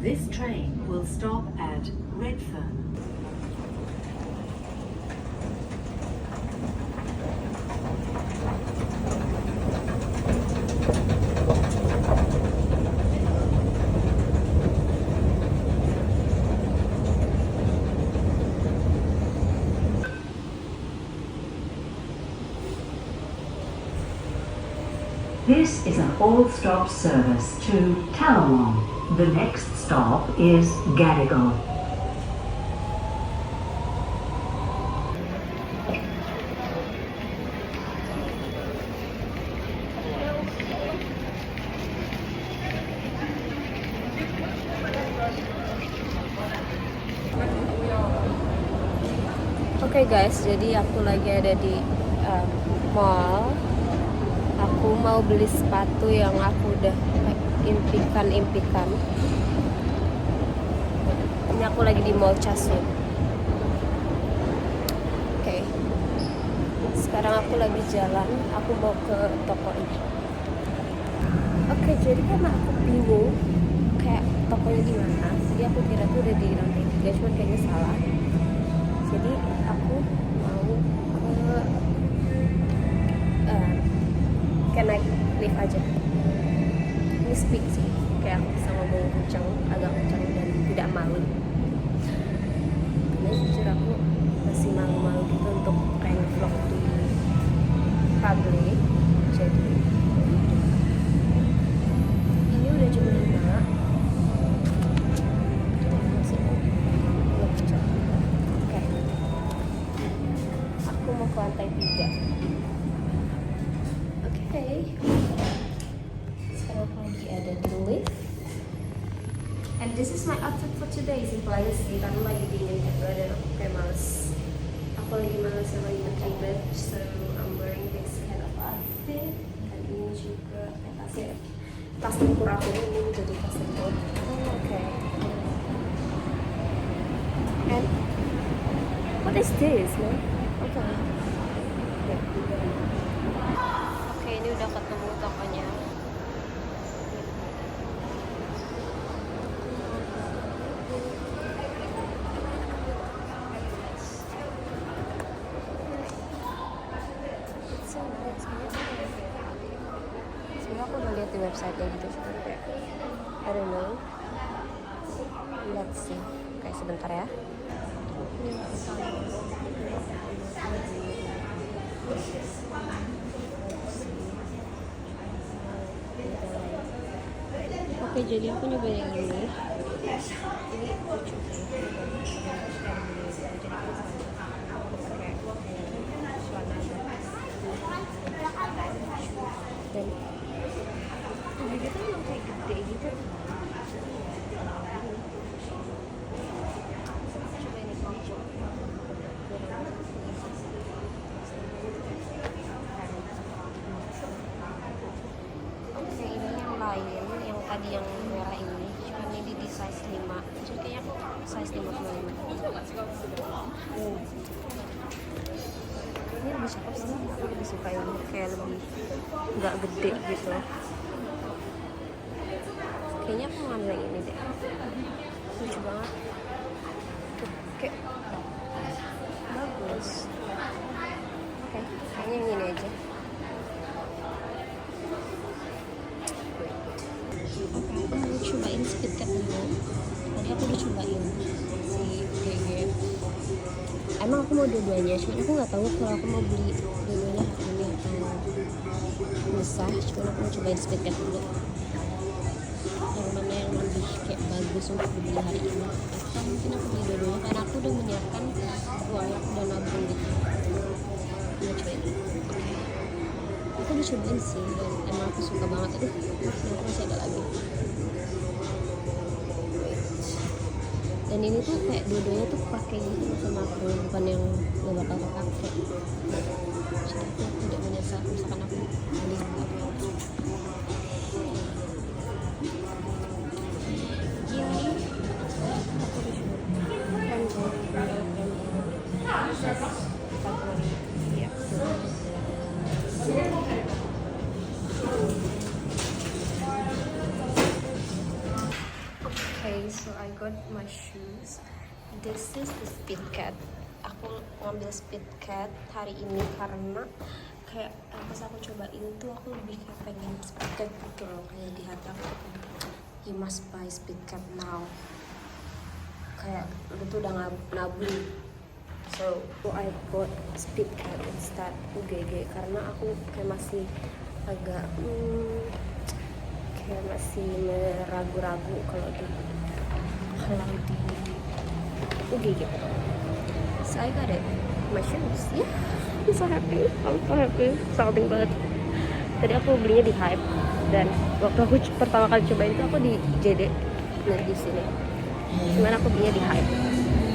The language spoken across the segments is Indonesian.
This train will stop at Redfern. This is an all-stop service to Tallawong. The next stop is Gadigal. Oke guys, jadi aku lagi ada di mall. Aku mau beli sepatu yang aku udah impikan. Ini aku lagi di Mall Chasu. Oke. Sekarang aku lagi jalan. Aku mau ke toko ini. Oke, jadi karena aku bingung kayak tokonya di mana. Jadi aku kira tuh udah di lantai 3, cuman kayaknya salah. Jadi aku mau ke naik lift aja. Ini speak sih, kayak aku bisa ngomong agak kencang dan tidak malu. Karena jujur aku masih malu-malu gitu untuk kayak vlog di public. Jadi ini udah jam 5. Masih belum jam. Oke. Aku mau ke lantai 3. Sekarang aku lagi ada di lift. And this is my outfit for today. Simple aja sih, karena lagi dingin gitu dan aku kayak males. Aku lagi males sama ribet, so I'm wearing this kind of outfit. Dan ini juga tasnya, tas tempur aku ini jadi tas tempur. Okay. And what is this, man? Okay. Ini udah ketemu tokonya. Sebenarnya aku udah lihat di website gitu, cuman kayak I don't know. Let's see. Kayak sebentar ya. Oke, jadi aku nyoba yang ini. Ini lucu sih. Dan ini kan yang kayak gede gitu. Coba ini lucu. Oke, ini yang lain. Tadi yang merah ini, cuma ini di size 5. Jadi kayaknya aku size 55. Ini lebih cakep sih, aku lebih suka ini, kayak lebih nggak gede gitu. Kayaknya aku mau ambil yang ini deh, lucu banget. Kayak bagus. Oke, kayaknya yang ini aja. Aku mau cobain speedcat dulu. Tadi aku udah cobain si GG. Emang aku mau dua-duanya, cuman aku nggak tahu kalau aku mau beli dua-duanya hari ini atau bisa. Cuman aku mau cobain speedcat dulu. Yang mana yang lebih kayak bagus untuk dibeli hari ini? Atau mungkin aku beli dua-duanya karena aku udah menyiapkan uangnya, aku udah nabung gitu. Aku mau cobain dulu. Aku udah cobain sih dan emang aku suka banget. Aduh, aku masih ada lagi. Dan ini tuh kayak dua-duanya tuh pakai gitu sama aku, bukan yang gak bakal kepake. Jadi aku tidak menyesal misalkan aku beli apa. Okay, got my shoes. This is the Speedcat. Aku ngambil Speedcat hari ini karena kayak pas aku cobain tuh aku lebih kayak pengen Speedcat gitu loh, kayak di hati aku tuh kayak you must buy Speedcat now. Kayak lu tuh udah nabung. So I bought Speedcat instead UGG karena aku kayak masih agak kayak masih meragu-ragu kalau di UGG. So I got it. My shoes. Yeah, I'm so happy. I'm so happy. Salting banget. Tadi aku belinya di Hype dan waktu aku pertama kali cobain itu aku di JD, nah di sini. Cuman aku belinya di Hype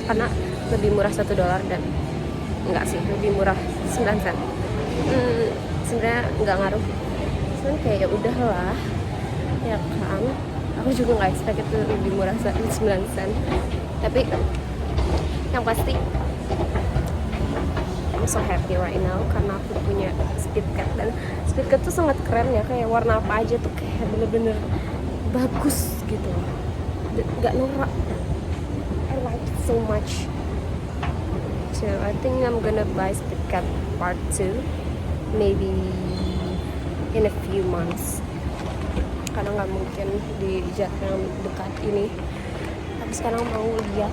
karena lebih murah $1 dan enggak sih, lebih murah 9 sen. Sebenarnya enggak ngaruh. Cuman kayak ya udahlah. Ya kan. Aku juga nggak expect itu lebih murah 9 sen. Tapi yang pasti I'm so happy right now karena aku punya Speedcat dan Speedcat tuh sangat keren ya, kayak warna apa aja tuh kayak bener-bener bagus gitu, nggak norak. I like it so much. So I think I'm gonna buy Speedcat part 2 maybe in a few months karena nggak mungkin di jarak yang dekat ini. Tapi sekarang mau lihat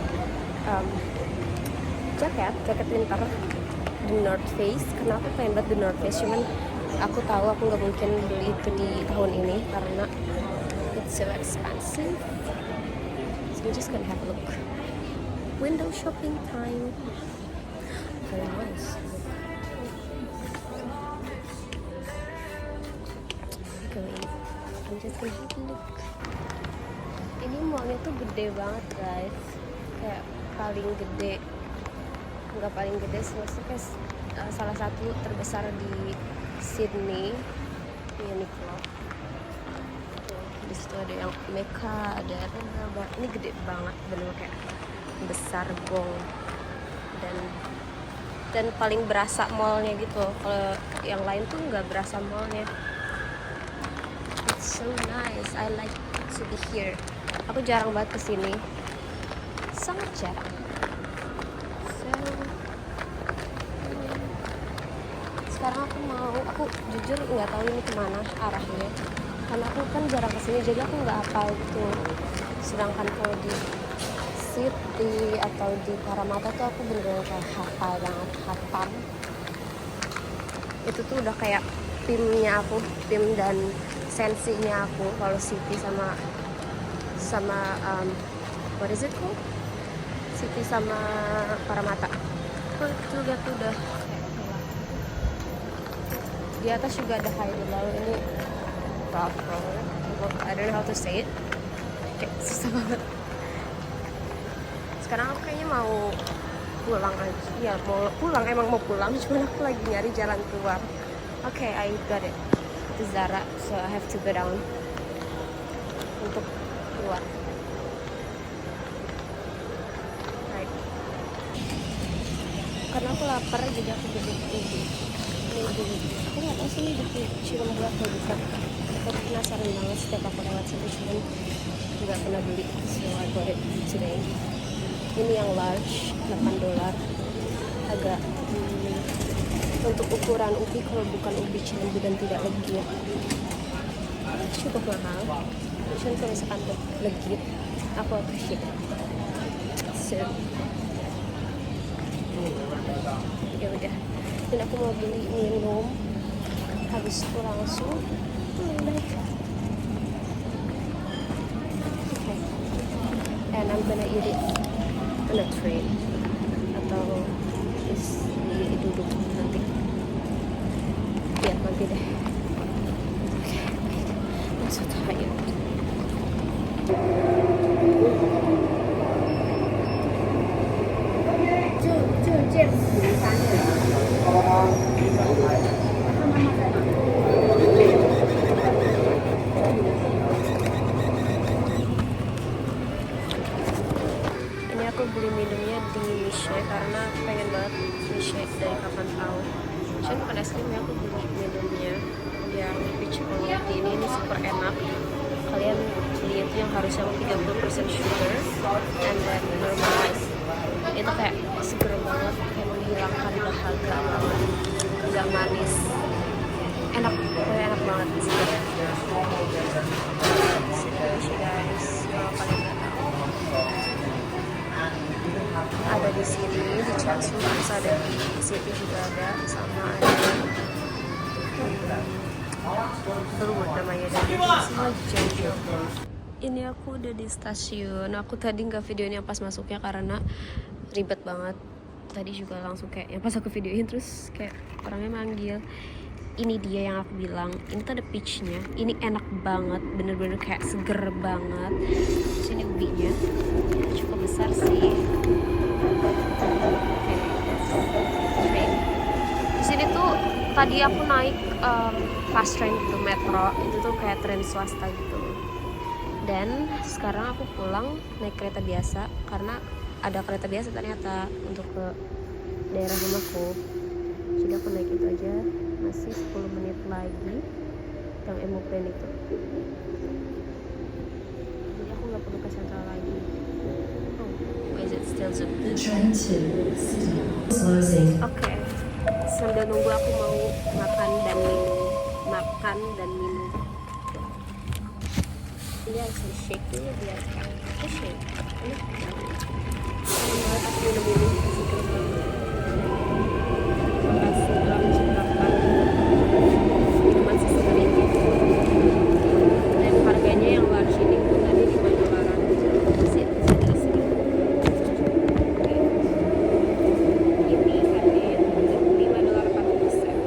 jaket winter The North Face karena aku pengen banget The North Face, cuman aku tahu aku nggak mungkin beli itu di tahun ini karena it's so expensive. So we're just gonna have a look. Window shopping time. Very nice. I'm just gonna have a look. Ini mallnya tuh gede banget guys, kayak paling gede, nggak paling gede sih, maksudnya kayak salah satu terbesar di Sydney, Uniqlo. Di situ ada yang Mecca, ada apa, ini gede banget, bener kayak besar gong dan paling berasa mallnya gitu. Kalau yang lain tuh nggak berasa mallnya. It's so nice, I like to be here. Aku jarang banget kesini, sangat jarang. So sekarang aku jujur nggak tahu ini kemana arahnya karena aku kan jarang kesini, jadi aku nggak hafal gitu. Sedangkan kalau di City atau di Paramata tuh aku bener-bener kayak hafal banget, hafal. Itu tuh udah kayak timnya aku, tim dan sensinya aku. Kalau City sama what is it called? City sama Paramata. Tuh lihat tuh udah di atas juga ada High Lalu ini Bravo. I don't know how to say it. Kayak susah banget. Sekarang aku kayaknya mau pulang aja. Ya mau pulang, emang mau pulang. Cuman aku lagi nyari jalan keluar. Okay, I got it. It's Zara, so I have to go down untuk keluar. Right. Karena aku lapar jadi aku beli ini. Aku nggak tahu sih ini di Cirebon atau bukan. Aku penasaran banget setiap aku lewat situ, cuman nggak pernah beli. So I bought it today. Ini yang large, $8. Agak untuk ukuran ubi, kalau bukan ubi Cilembu dan tidak legit cukup mahal. Cuman kalau misalkan legit aku appreciate. So ya udah, dan aku mau beli minum, habis itu langsung balik. Okay. And I'm gonna eat it on a train atau duduk nanti. Ya nanti deh. Okay, wait. I'm so tired. Ini aku beli minumnya di Mishe karena pengen banget Mishe dari kapan tahu. Cuman bukan es krim ya, aku beli minumnya yang peach chocolate ini super enak. Kalian beli ini itu yang harusnya 30% sugar and then normalize, itu kayak seger banget, kayak menghilangkan dahaga banget, nggak manis, enak, pokoknya enak banget sih guys. Kalau kalian nggak tahu, ada di sini di Chelsea, terus ada di City juga ada, sama ada Berwood namanya, dan itu semua Jojo. Ini aku udah di stasiun. Aku tadi nggak videoin yang pas masuknya karena ribet banget. Tadi juga langsung kayak yang pas aku videoin terus kayak orangnya manggil. Ini dia yang aku bilang, ini tuh ada peachnya, ini enak banget, bener-bener kayak seger banget. Terus ini ubinya cukup besar sih. Oke. Di sini tuh tadi aku naik fast train gitu, metro, itu tuh kayak tren swasta gitu. Dan sekarang aku pulang naik kereta biasa karena ada kereta biasa ternyata untuk ke daerah rumahku. Jadi aku naik itu aja, masih 10 menit lagi yang Emoplane itu. Jadi aku nggak perlu ke sentral lagi. Oh, is it still Zoom? The train to City is closing. Oke, sambil nunggu aku mau makan dan minum. Ini harus di-shake dulu biar aku shake. Ini aku minum ini seger banget. Makasih telah menciptakan minuman sesegar ini. Dan harganya yang large ini pun tadi $5 masih ada di sini. Ini harganya $5.40.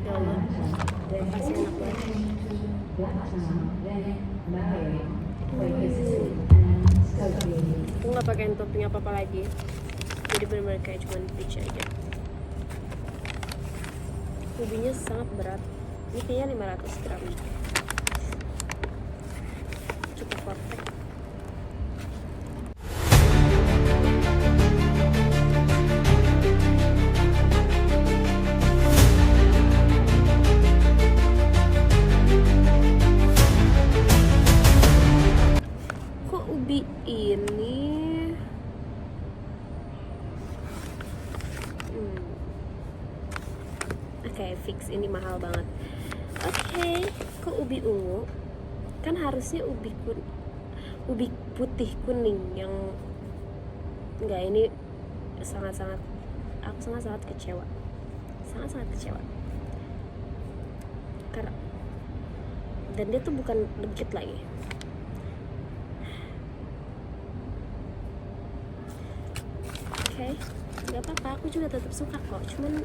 Ya Allah, pasti enak banget. Aku nggak pakai topping apa-apa lagi, jadi benar-benar kayak cuman peach aja. Ubinya sangat berat, ini kayaknya 500 gram, cukup perfect. Kok ubi ini Oke, fix ini mahal banget. Oke, kok ubi ungu? Kan harusnya ubi putih kuning yang enggak, ini sangat-sangat, aku sangat-sangat kecewa. Sangat-sangat kecewa. Karena dan dia tuh bukan legit lagi. Oke, nggak apa-apa, aku juga tetap suka kok, cuman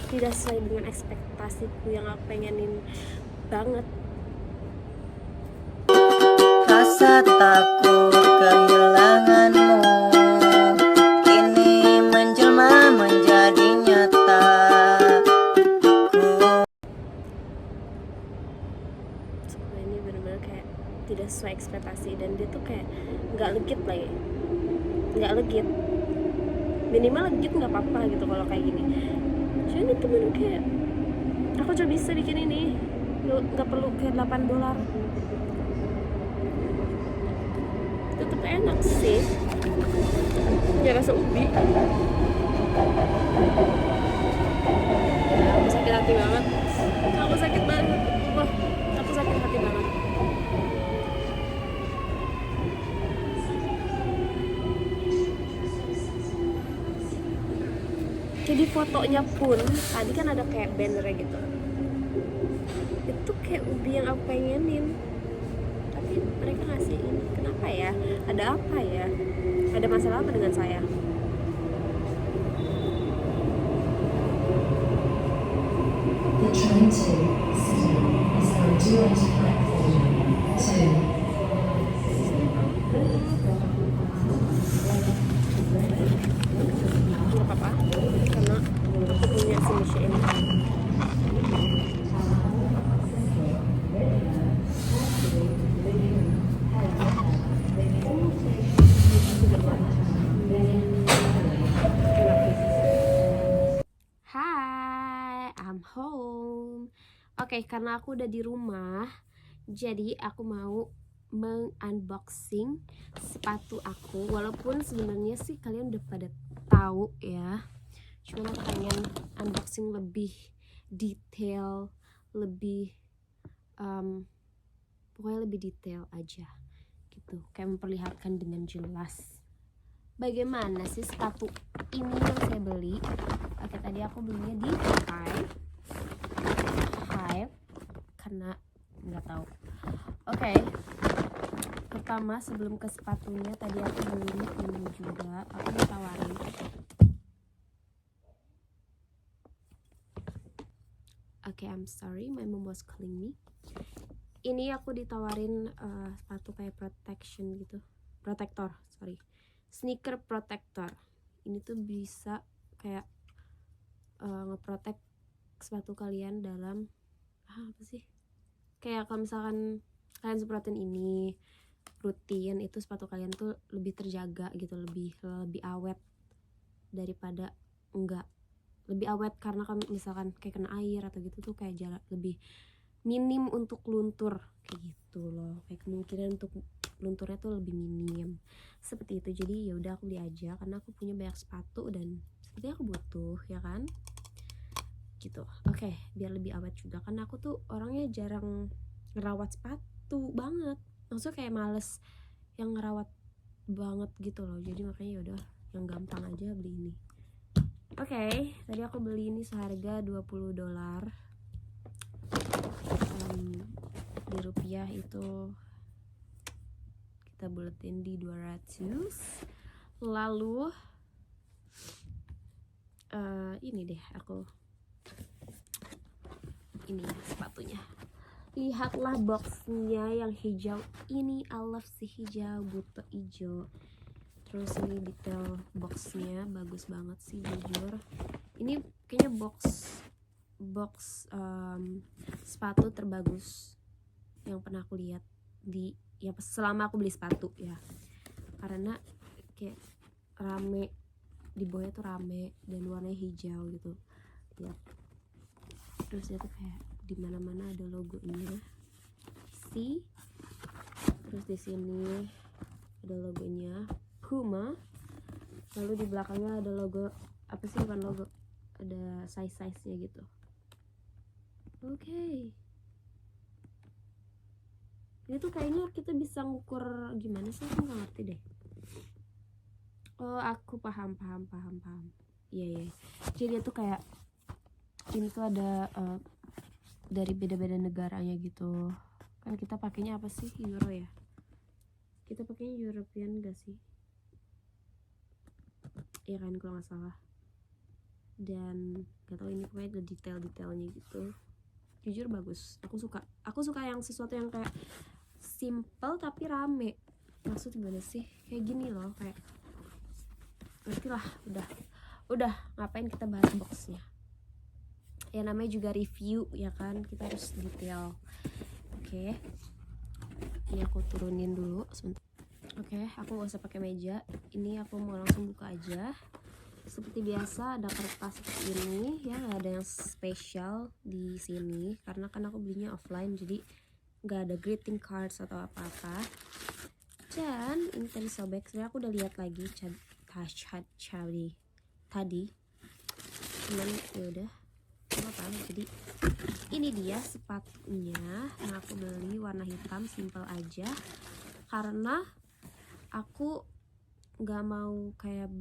tidak sesuai dengan ekspektasiku yang aku pengenin banget. Rasa takut kehilanganmu kini menjelma menjadi nyata. Soalnya ini benar-benar kayak tidak sesuai ekspektasi, dan dia tuh kayak nggak legit lagi, nggak legit. Minimal legit nggak apa-apa gitu kalau kayak gini. Cuman itu bener kayak aku coba bisa bikin ini nggak perlu kayak $8. Tetep enak sih, ya rasa ubi. Aku sakit hati banget, aku sakit banget, wah aku sakit hati banget. Jadi fotonya pun tadi kan ada kayak bannernya gitu, itu kayak ubi yang aku pengenin, tapi mereka ngasih ini. Kenapa ya? Ada apa ya? Ada masalah apa dengan saya? The train to City is going to enter platform 2. Nggak apa-apa, karena aku punya si Misha ini. Oke, karena aku udah di rumah, jadi aku mau mengunboxing sepatu aku. Walaupun sebenarnya sih kalian udah pada tahu ya, cuma aku pengen unboxing lebih detail, lebih pokoknya lebih detail aja gitu, kayak memperlihatkan dengan jelas bagaimana sih sepatu ini yang saya beli. Oke, tadi aku belinya di Hive karena nggak tahu. Oke, pertama sebelum ke sepatunya, tadi aku beli ini juga, aku ditawarin. Oke, I'm sorry, my mom was calling me. Ini aku ditawarin sepatu kayak sneaker protector. Ini tuh bisa kayak ngeprotek sepatu kalian dalam apa sih? Kayak kalau misalkan kalian semprotin ini rutin, itu sepatu kalian tuh lebih terjaga gitu, lebih awet daripada enggak. Lebih awet karena kalau misalkan kayak kena air atau gitu tuh kayak jarak lebih minim untuk luntur kayak gitu loh, kayak kemungkinan untuk lunturnya tuh lebih minim seperti itu. Jadi ya udah aku beli aja karena aku punya banyak sepatu dan sepertinya aku butuh ya kan gitu. Oke, biar lebih awet juga karena aku tuh orangnya jarang ngerawat sepatu banget, maksudnya kayak males yang ngerawat banget gitu loh, jadi makanya ya udah yang gampang aja beli ini. Oke, tadi aku beli ini seharga $20. Di rupiah itu kita buletin di 200. Lalu ini deh ini sepatunya. Lihatlah boxnya yang hijau ini, I love si hijau, buto hijau. Terus ini detail boxnya bagus banget sih jujur. Ini kayaknya box sepatu terbagus yang pernah aku lihat selama aku beli sepatu ya, karena kayak rame di bawahnya tuh rame dan warnanya hijau gitu ya. Terus dia tuh kayak di mana-mana ada logonya sih. Terus di sini ada logonya Puma. Lalu di belakangnya ada logo bukan logo, ada size-nya gitu. Oke. Ini tuh kayaknya kita bisa ngukur gimana sih, aku nggak ngerti deh. Oh, aku paham. Iya. Jadi dia tuh kayak ini tuh ada dari beda-beda negaranya gitu. Kan kita pakainya apa sih, euro ya? Kita pakainya European gak sih? Iya kan kalau nggak salah. Dan gak tau, ini pokoknya ada detail-detailnya gitu. Jujur bagus, aku suka yang sesuatu yang kayak simple tapi rame. Maksud gimana sih, kayak gini loh, kayak ngerti lah. Udah ngapain kita bahas boxnya ya, namanya juga review ya kan, kita harus detail. Oke, ini aku turunin dulu sebentar. Oke, aku gak usah pakai meja, ini aku mau langsung buka aja. Seperti biasa ada kertas seperti ini ya, nggak ada yang spesial di sini karena kan aku belinya offline, jadi nggak ada greeting cards atau apa-apa. Dan ini tadi sobek, sebenarnya aku udah lihat lagi tadi, cuman ya udah apa. Jadi ini dia sepatunya yang aku beli, warna hitam, simple aja karena aku nggak mau kayak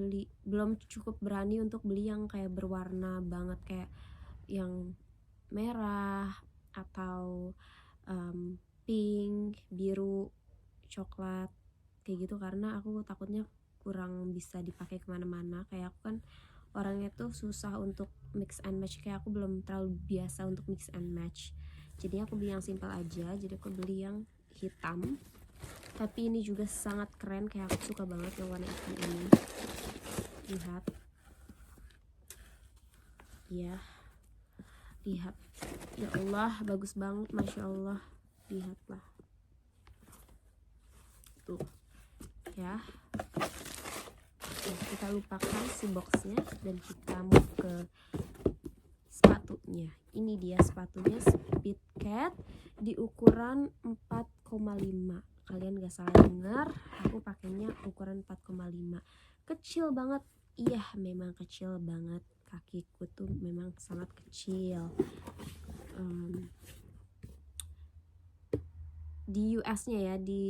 belum cukup berani untuk beli yang kayak berwarna banget, kayak yang merah atau pink, biru, coklat kayak gitu, karena aku takutnya kurang bisa dipakai kemana-mana. Kayak aku kan orangnya tuh susah untuk mix and match, kayak aku belum terlalu biasa untuk mix and match, jadi aku beli yang simple aja. Jadi aku beli yang hitam, tapi ini juga sangat keren, kayak aku suka banget yang warna hitam ini. Lihat ya Allah, bagus banget, masya Allah. Lihatlah tuh ya. Kita lupakan si boxnya dan kita move ke sepatu. sepatunya. Ini dia sepatunya, Speedcat di ukuran 4,5. Kalian gak salah dengar, aku pakainya ukuran 4,5. Kecil banget. Iya, memang kecil banget. Kakiku tuh memang sangat kecil. Di US-nya ya, di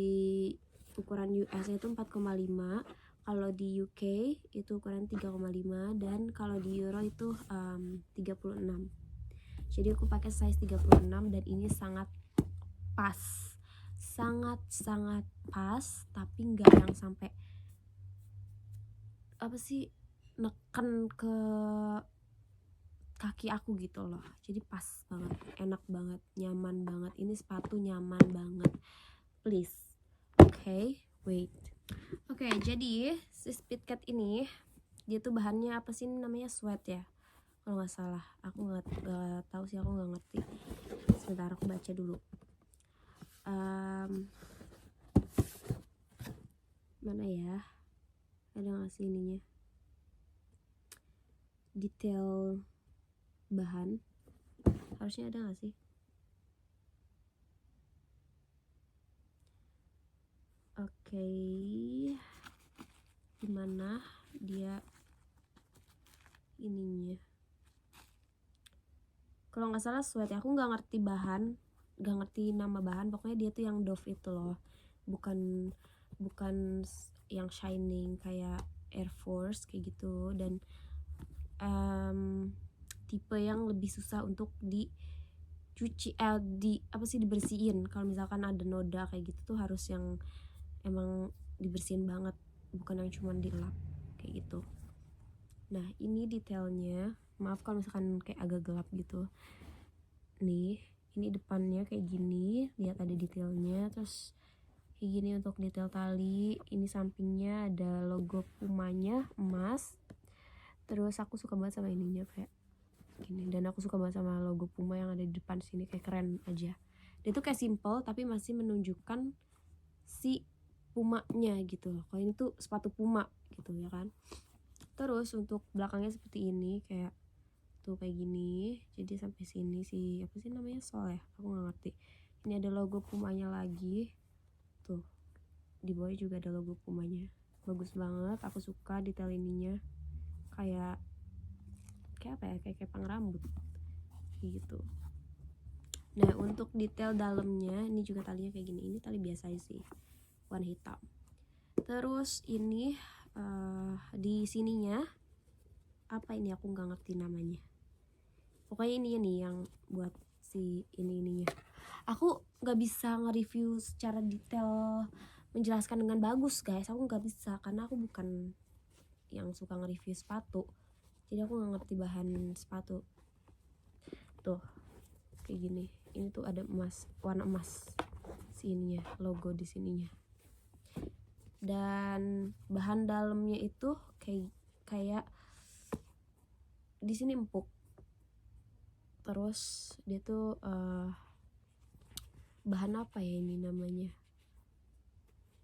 ukuran US-nya itu 4,5. Kalau di UK itu ukuran 3,5, dan kalau di Euro itu 36. Jadi aku pakai size 36 dan ini sangat pas. Sangat pas, tapi nggak yang sampai neken ke kaki aku gitu loh. Jadi pas banget, enak banget, nyaman banget. Ini sepatu nyaman banget. Please. Oke, wait. Oke, jadi si Speedcat ini dia tuh bahannya apa sih namanya, sweat ya kalau nggak salah. Aku nggak tahu sih, aku nggak ngerti. Sebentar aku baca dulu. Mana ya, ada nggak sih ininya, detail bahan, harusnya ada nggak sih? Oke, gimana dia ininya? Kalau nggak salah sweat ya, aku nggak ngerti bahan, nggak ngerti nama bahan. Pokoknya dia tuh yang Dove itu loh, bukan yang shining kayak Air Force kayak gitu. Dan tipe yang lebih susah untuk dicuci, dibersihin. Kalau misalkan ada noda kayak gitu tuh harus yang emang dibersihin banget, bukan yang cuma dilap kayak gitu. Nah, ini detailnya, maaf kalau misalkan kayak agak gelap gitu. Nih, ini depannya kayak gini, lihat ada detailnya. Terus kayak gini untuk detail tali. Ini sampingnya ada logo Pumanya emas. Terus aku suka banget sama ininya kayak gini, dan aku suka banget sama logo Puma yang ada di depan sini, kayak keren aja. Dia tuh kayak simple tapi masih menunjukkan si Pumanya gitu loh. Kalau ini tuh sepatu Puma gitu ya kan. Terus untuk belakangnya seperti ini, kayak tuh kayak gini. Jadi sampai sini sih, apa sih namanya, sol ya, aku nggak ngerti. Ini ada logo Pumanya lagi. Tuh di bawah juga ada logo Pumanya. Bagus banget, aku suka detail ininya. Kayak apa ya, kayak kepang rambut gitu. Nah, untuk detail dalamnya ini juga talinya kayak gini. Ini tali biasa sih, warna hitam. Terus ini di sininya apa ini, aku nggak ngerti namanya. Pokoknya ini nih yang buat si ininya. Aku nggak bisa nge-review secara detail, menjelaskan dengan bagus guys. Aku nggak bisa karena aku bukan yang suka nge-review sepatu. Jadi aku nggak ngerti bahan sepatu. Tuh kayak gini. Ini tuh ada emas, warna emas sininya, logo di sininya. Dan bahan dalamnya itu kayak di sini empuk. Terus dia tuh bahan apa ya ini namanya,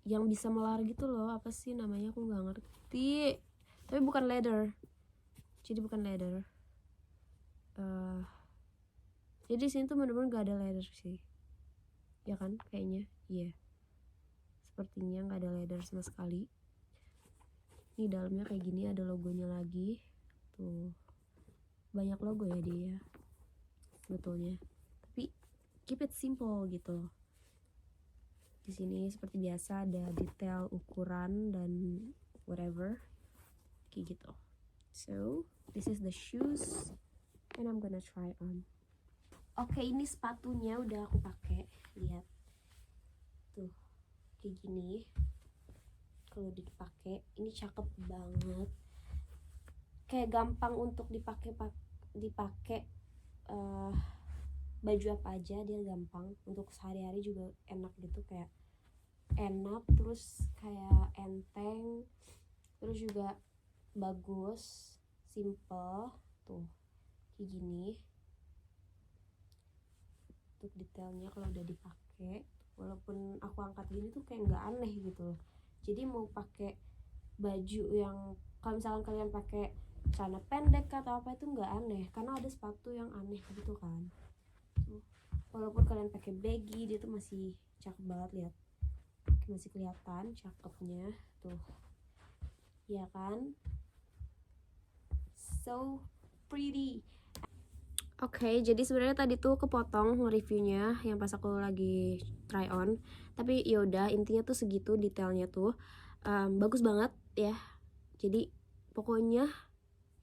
yang bisa melar gitu loh, apa sih namanya, aku nggak ngerti. Tapi bukan leather, jadi bukan leather. Jadi sini tuh bener-bener gak ada leather sih, ya kan, kayaknya iya, sepertinya nggak ada leather sama sekali. Ini dalamnya kayak gini, ada logonya lagi tuh, banyak logo ya dia sebetulnya, tapi keep it simple gitu. Di sini seperti biasa ada detail ukuran dan whatever kayak gitu. So this is the shoes and I'm gonna try on. Oke, ini sepatunya udah aku pakai, lihat tuh kayak gini. Kalau dipakai ini cakep banget, kayak gampang untuk dipakai baju apa aja, dia gampang untuk sehari-hari juga enak gitu, kayak enak, terus kayak enteng, terus juga bagus, simple tuh kayak gini. Untuk detailnya kalau udah dipakai, walaupun aku angkat gini tuh kayak nggak aneh gitu loh. Jadi mau pakai baju yang, kalau misalkan kalian pakai celana pendek atau apa itu nggak aneh, karena ada sepatu yang aneh gitu kan. Tuh. Walaupun kalian pakai baggy, dia tuh masih cakep banget, lihat, masih kelihatan cakepnya tuh, ya kan, so pretty. Oke, jadi sebenarnya tadi tuh kepotong reviewnya yang pas aku lagi try on, tapi yaudah intinya tuh segitu detailnya tuh. Bagus banget ya. Jadi pokoknya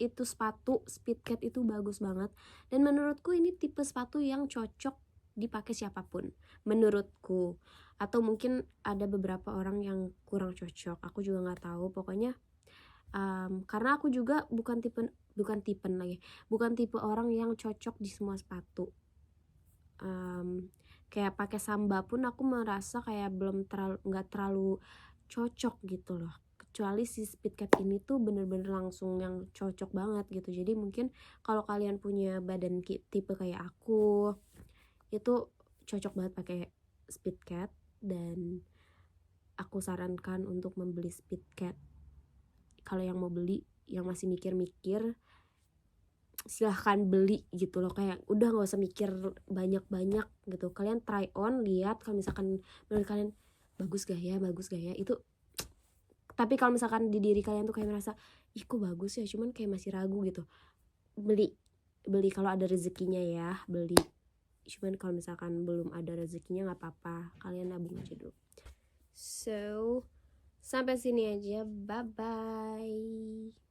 itu sepatu Speedcat itu bagus banget, dan menurutku ini tipe sepatu yang cocok dipakai siapapun menurutku, atau mungkin ada beberapa orang yang kurang cocok, aku juga nggak tahu. Pokoknya karena aku juga bukan tipe orang yang cocok di semua sepatu. Kayak pakai Samba pun aku merasa kayak nggak terlalu cocok gitu loh, kecuali si Speedcat ini tuh bener-bener langsung yang cocok banget gitu. Jadi mungkin kalau kalian punya badan tipe kayak aku, itu cocok banget pakai Speedcat, dan aku sarankan untuk membeli Speedcat. Kalau yang mau beli, yang masih mikir-mikir, silahkan beli gitu loh, kayak udah nggak usah mikir banyak-banyak gitu. Kalian try on, lihat kalau misalkan menurut kalian bagus gak ya itu. Tapi kalau misalkan di diri kalian tuh kayak merasa ih kok bagus ya, cuman kayak masih ragu gitu, beli kalau ada rezekinya ya, beli. Cuman kalau misalkan belum ada rezekinya nggak apa-apa, kalian nabung aja dulu. So sampai sini aja, bye bye.